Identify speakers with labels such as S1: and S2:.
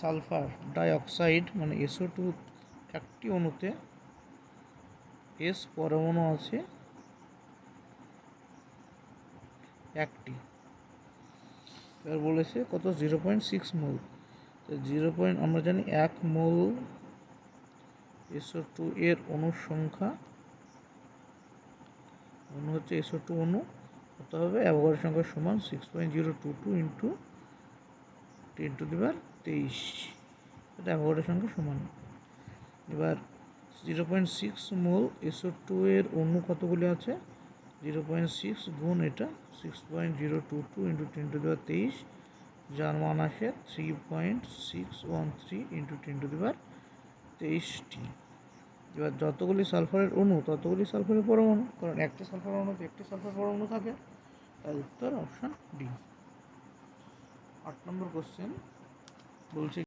S1: Sulphur dioxide মানে SO2 একটি অণুতে S পরমাণু আছে একটি। এবার বলেছে কত 0.6 মোল। তো আমরা জানি 1 মোল SO2 এর অণুর সংখ্যা, অণু হচ্ছে SO2 অণু, কত হবে অ্যাভোগাড্রো সংখ্যা সমান 6.022 ইন্টু 10⁻23, এটা অ্যাভোগাড্রো সংখ্যা সমান। এবার 0.6 মোল SO2 এর অণু কতগুলি আছে, 0.6 গুণ এটা 6.022 ইন্টু 10⁻23, যার মান আসে 3.613 ইন্টু 10⁻23টি। এবার যতগুলি সালফারের অণু ততগুলি সালফারের পরমাণু, কারণ একটি সালফার অণুতে একটি সালফার পরমাণু থাকে, তাই উত্তর অপশন ডি। 8 নম্বর কোশ্চেন বলছে